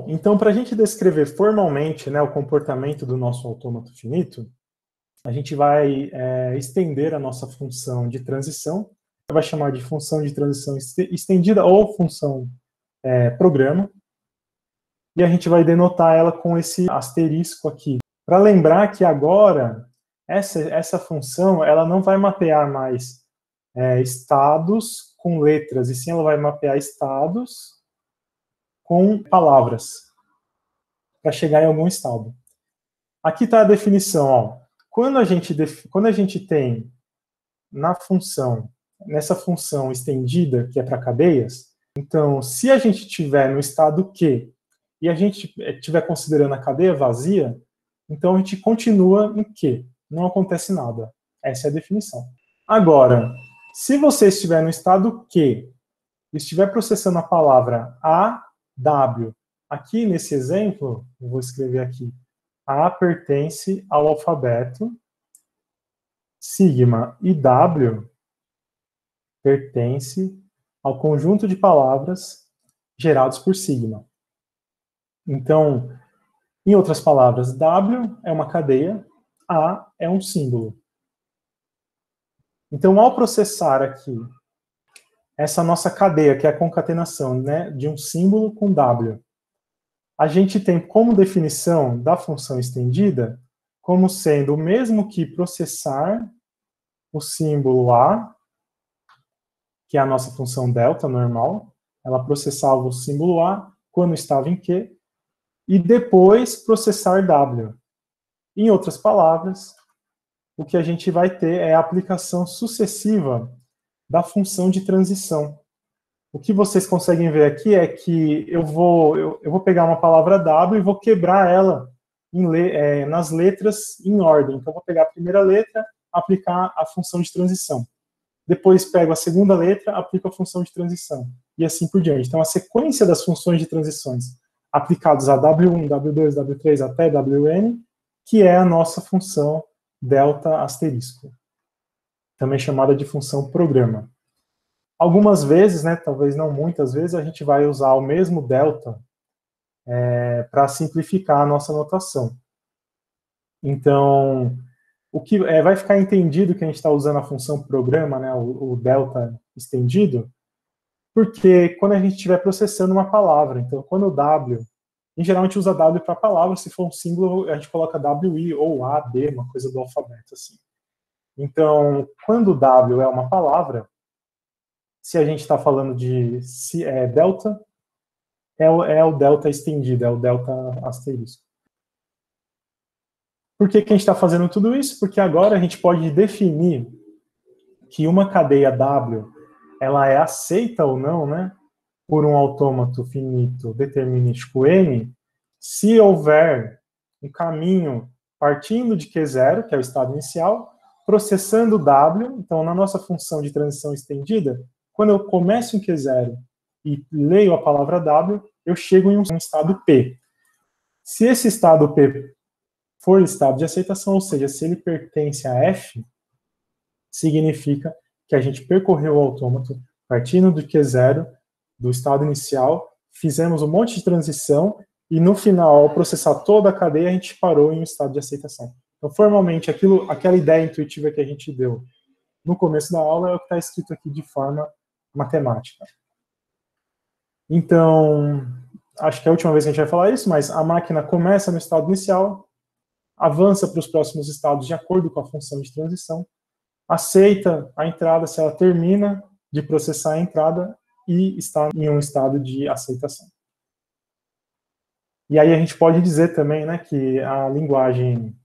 Então, para a gente descrever formalmente, né, o comportamento do nosso autômato finito, a gente vai estender a nossa função de transição, vai chamar de função de transição estendida ou função programa, e a gente vai denotar ela com esse asterisco aqui, para lembrar que agora essa função ela não vai mapear mais estados com letras, e sim ela vai mapear estados com palavras, para chegar em algum estado. Aqui está a definição, ó. Quando a gente tem nessa função estendida, que é para cadeias, então, se a gente estiver no estado Q e a gente estiver considerando a cadeia vazia, então a gente continua em Q, não acontece nada. Essa é a definição. Agora, se você estiver no estado Q e estiver processando a palavra AW, aqui nesse exemplo, eu vou escrever aqui, A pertence ao alfabeto, sigma e W pertence ao conjunto de palavras gerados por sigma. Então, em outras palavras, W é uma cadeia, A é um símbolo. Então, ao processar aqui essa nossa cadeia, que é a concatenação, né, de um símbolo com W, a gente tem como definição da função estendida como sendo o mesmo que processar o símbolo A, que é a nossa função delta normal, ela processava o símbolo A quando estava em Q, e depois processar W. Em outras palavras, o que a gente vai ter é a aplicação sucessiva da função de transição. O que vocês conseguem ver aqui é que eu vou pegar uma palavra W e vou quebrar ela nas letras em ordem. Então, eu vou pegar a primeira letra, aplicar a função de transição. Depois pego a segunda letra, aplico a função de transição. E assim por diante. Então, a sequência das funções de transições aplicadas a W1, W2, W3 até Wn, que é a nossa função delta asterisco, também chamada de função programa. Algumas vezes, né, talvez não muitas vezes, a gente vai usar o mesmo delta para simplificar a nossa notação. Então, o que vai ficar entendido que a gente está usando a função programa, né, o delta estendido, porque quando a gente estiver processando uma palavra, então quando o W, em geral a gente usa W para palavra, se for um símbolo a gente coloca WI ou A, B, uma coisa do alfabeto assim. Então, quando o W é uma palavra, se a gente está falando de delta, é o delta estendido, é o delta asterisco. Por que a gente está fazendo tudo isso? Porque agora a gente pode definir que uma cadeia W ela é aceita ou não, né, por um autômato finito determinístico M, se houver um caminho partindo de Q0, que é o estado inicial, processando W. Então, na nossa função de transição estendida, quando eu começo em Q0 e leio a palavra W, eu chego em um estado P. Se esse estado P for estado de aceitação, ou seja, se ele pertence a F, significa que a gente percorreu o autômato partindo do Q0, do estado inicial, fizemos um monte de transição e no final, ao processar toda a cadeia, a gente parou em um estado de aceitação. Então, formalmente, aquela ideia intuitiva que a gente deu no começo da aula é o que está escrito aqui de forma matemática. Então, acho que é a última vez que a gente vai falar isso, mas a máquina começa no estado inicial, avança para os próximos estados de acordo com a função de transição, aceita a entrada se ela termina de processar a entrada e está em um estado de aceitação. E aí a gente pode dizer também, né, que a linguagem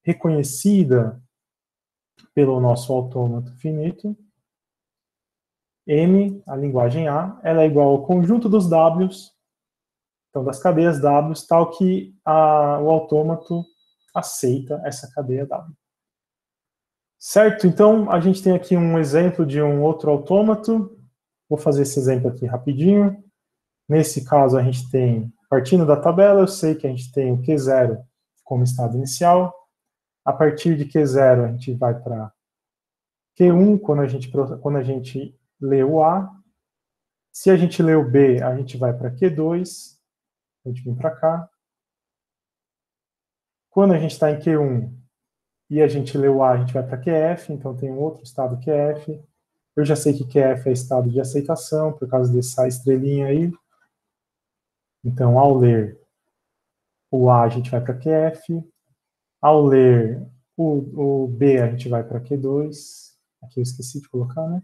reconhecida pelo nosso autômato finito, M, a linguagem A, ela é igual ao conjunto dos Ws, então das cadeias W, tal que o autômato aceita essa cadeia W. Certo? Então, a gente tem aqui um exemplo de um outro autômato. Vou fazer esse exemplo aqui rapidinho. Nesse caso, a gente tem, partindo da tabela, eu sei que a gente tem o Q0 como estado inicial. A partir de Q0, a gente vai para Q1, quando a gente lê o A. Se a gente lê o B, a gente vai para Q2. a gente vem para cá. Quando a gente está em Q1 e a gente lê o A, a gente vai para QF, então tem um outro estado QF. Eu já sei que QF é estado de aceitação, por causa dessa estrelinha aí. Então, ao ler o A, a gente vai para QF. Ao ler o B, a gente vai para Q2. Aqui eu esqueci de colocar, né?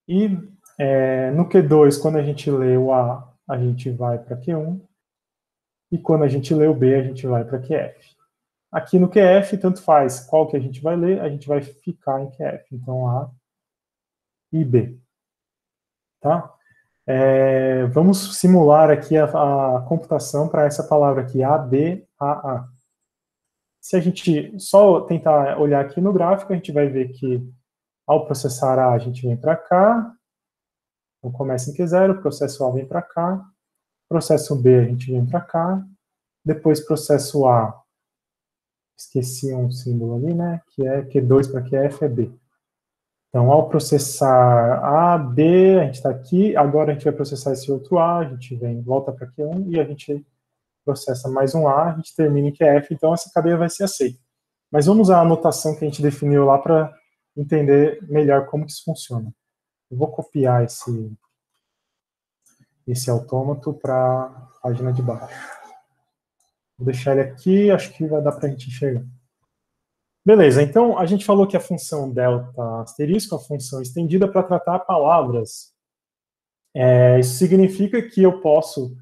E no Q2, quando a gente lê o A, a gente vai para Q1. E quando a gente lê o B, a gente vai para QF. Aqui no QF, tanto faz qual que a gente vai ler, a gente vai ficar em QF. Então, A e B. Tá? Vamos simular aqui a computação para essa palavra aqui, A, B, A, A. Se a gente só tentar olhar aqui no gráfico, a gente vai ver que ao processar A, a gente vem para cá. Então, começa em Q0, processo A vem para cá. Processo B, a gente vem para cá. Depois, processo A, esqueci um símbolo ali, né? Que é Q2 para QF é B. Então, ao processar A, B, a gente está aqui. Agora a gente vai processar esse outro A, a gente volta para Q1 e a gente processa mais um A, a gente termina em QF. Então, essa cadeia vai ser aceita. Mas vamos usar a anotação que a gente definiu lá para entender melhor como que isso funciona. Eu vou copiar esse autômato para a página de baixo. Vou deixar ele aqui, acho que vai dar para a gente enxergar. Beleza, então a gente falou que a função delta asterisco, a função estendida para tratar palavras. Isso significa que eu posso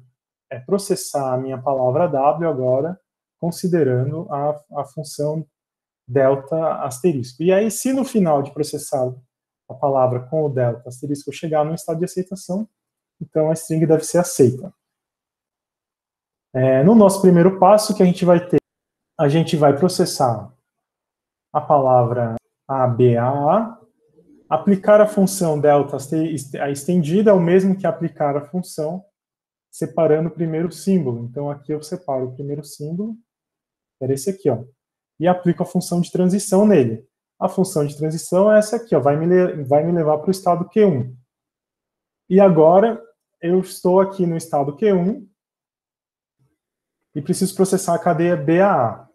processar a minha palavra W agora, considerando a função delta asterisco. E aí, se no final de processar a palavra com o delta asterisco eu chegar no estado de aceitação, então a string deve ser aceita. No nosso primeiro passo, que a gente vai ter, a gente vai processar a palavra ABAA, aplicar a função delta estendida é o mesmo que aplicar a função separando o primeiro símbolo. Então, aqui eu separo o primeiro símbolo, era esse aqui, ó, e aplico a função de transição nele. A função de transição é essa aqui, ó, vai me levar para o estado Q1. E agora, eu estou aqui no estado Q1 e preciso processar a cadeia BAA.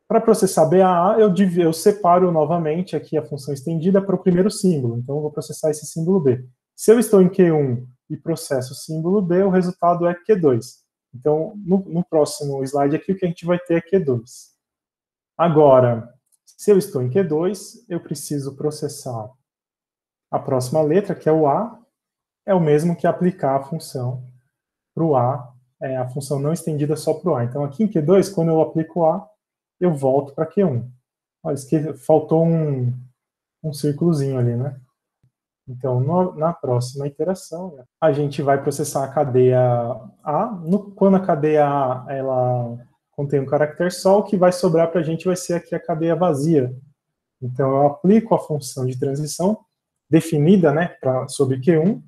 Para processar BAA, eu separo novamente aqui a função estendida para o primeiro símbolo. Então, eu vou processar esse símbolo B. Se eu estou em Q1 e processo o símbolo B, o resultado é Q2. Então, no próximo slide aqui, o que a gente vai ter é Q2. Agora, se eu estou em Q2, eu preciso processar a próxima letra, que é o A. É o mesmo que aplicar a função para o A, a função não estendida só para o A. Então, aqui em Q2, quando eu aplico o A, eu volto para Q1. Olha, faltou um círculozinho ali, né? Então, na próxima iteração, a gente vai processar a cadeia A. Quando a cadeia A ela contém um caractere só, o que vai sobrar para a gente vai ser aqui a cadeia vazia. Então, eu aplico a função de transição definida, né, sobre Q1,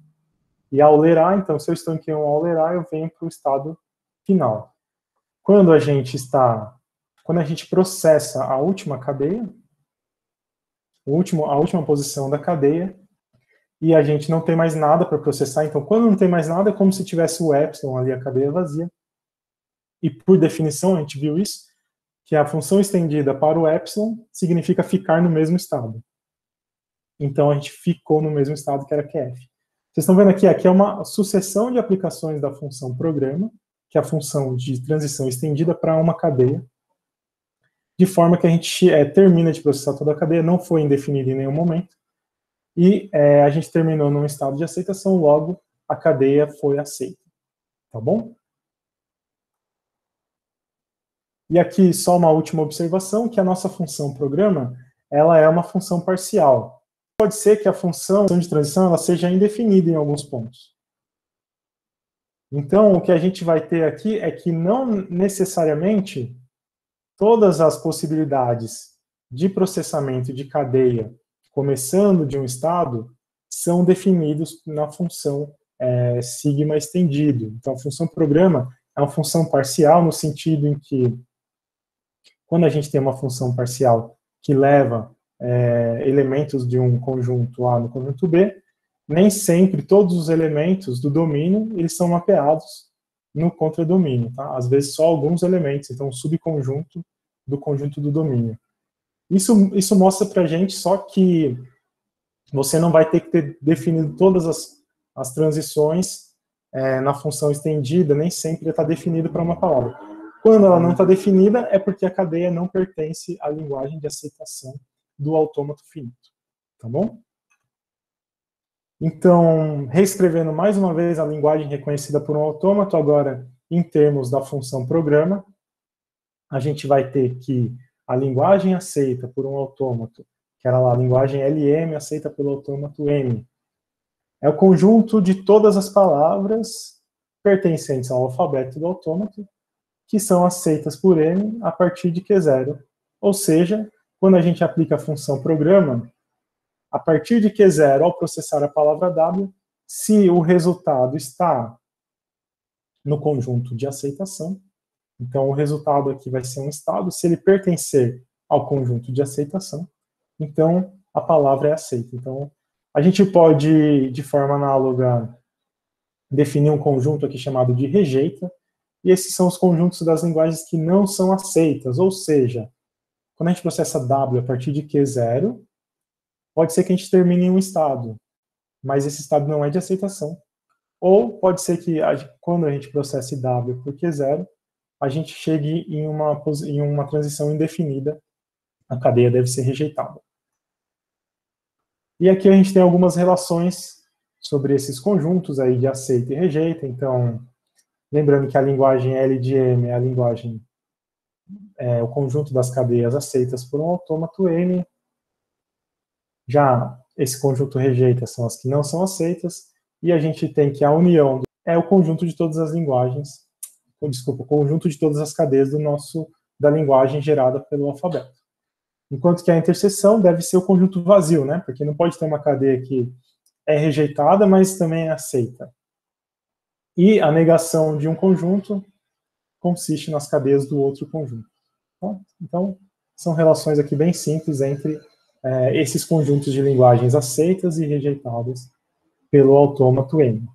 e ao ler A, então, se eu estou em Q1 ao ler A, eu venho para o estado final. Quando a gente processa a última cadeia, a última posição da cadeia, e a gente não tem mais nada para processar, então quando não tem mais nada é como se tivesse o epsilon ali, a cadeia vazia. E por definição, a gente viu isso, que a função estendida para o epsilon significa ficar no mesmo estado. Então a gente ficou no mesmo estado que era QF. Vocês estão vendo aqui é uma sucessão de aplicações da função programa, que é a função de transição estendida para uma cadeia, de forma que a gente termina de processar toda a cadeia, não foi indefinida em nenhum momento, e a gente terminou num estado de aceitação, logo a cadeia foi aceita. Tá bom? E aqui só uma última observação, que a nossa função programa, ela é uma função parcial. Pode ser que a função de transição ela seja indefinida em alguns pontos. Então, o que a gente vai ter aqui é que não necessariamente todas as possibilidades de processamento de cadeia, começando de um estado, são definidos na função sigma estendido. Então, a função programa é uma função parcial no sentido em que, quando a gente tem uma função parcial que leva elementos de um conjunto A no conjunto B, nem sempre todos os elementos do domínio eles são mapeados no contradomínio, tá? Às vezes só alguns elementos, então um subconjunto do conjunto do domínio. Isso mostra para a gente só que você não vai ter que ter definido todas as transições na função estendida, nem sempre está definido para uma palavra. Quando ela não está definida, é porque a cadeia não pertence à linguagem de aceitação do autômato finito. Tá bom? Então, reescrevendo mais uma vez a linguagem reconhecida por um autômato, agora em termos da função programa, a gente vai ter que a linguagem aceita por um autômato, que era lá a linguagem LM aceita pelo autômato M, é o conjunto de todas as palavras pertencentes ao alfabeto do autômato que são aceitas por M a partir de Q0. Ou seja, quando a gente aplica a função programa, a partir de Q0, ao processar a palavra W, se o resultado está no conjunto de aceitação, então o resultado aqui vai ser um estado, se ele pertencer ao conjunto de aceitação, então a palavra é aceita. Então, a gente pode, de forma análoga, definir um conjunto aqui chamado de rejeita, e esses são os conjuntos das linguagens que não são aceitas, ou seja, quando a gente processa W a partir de Q0, pode ser que a gente termine em um estado, mas esse estado não é de aceitação. Ou pode ser que quando a gente processe W por Q0, a gente chegue em uma transição indefinida, a cadeia deve ser rejeitada. E aqui a gente tem algumas relações sobre esses conjuntos aí de aceita e rejeita. Então, lembrando que a linguagem L de M é a linguagem, o conjunto das cadeias aceitas por um autômato M. Já esse conjunto rejeita são as que não são aceitas, e a gente tem que a união é o conjunto de todas as linguagens, o conjunto de todas as cadeias da linguagem gerada pelo alfabeto. Enquanto que a interseção deve ser o conjunto vazio, né? Porque não pode ter uma cadeia que é rejeitada, mas também é aceita. E a negação de um conjunto consiste nas cadeias do outro conjunto. Tá? Então, são relações aqui bem simples entre esses conjuntos de linguagens aceitas e rejeitadas pelo autômato M.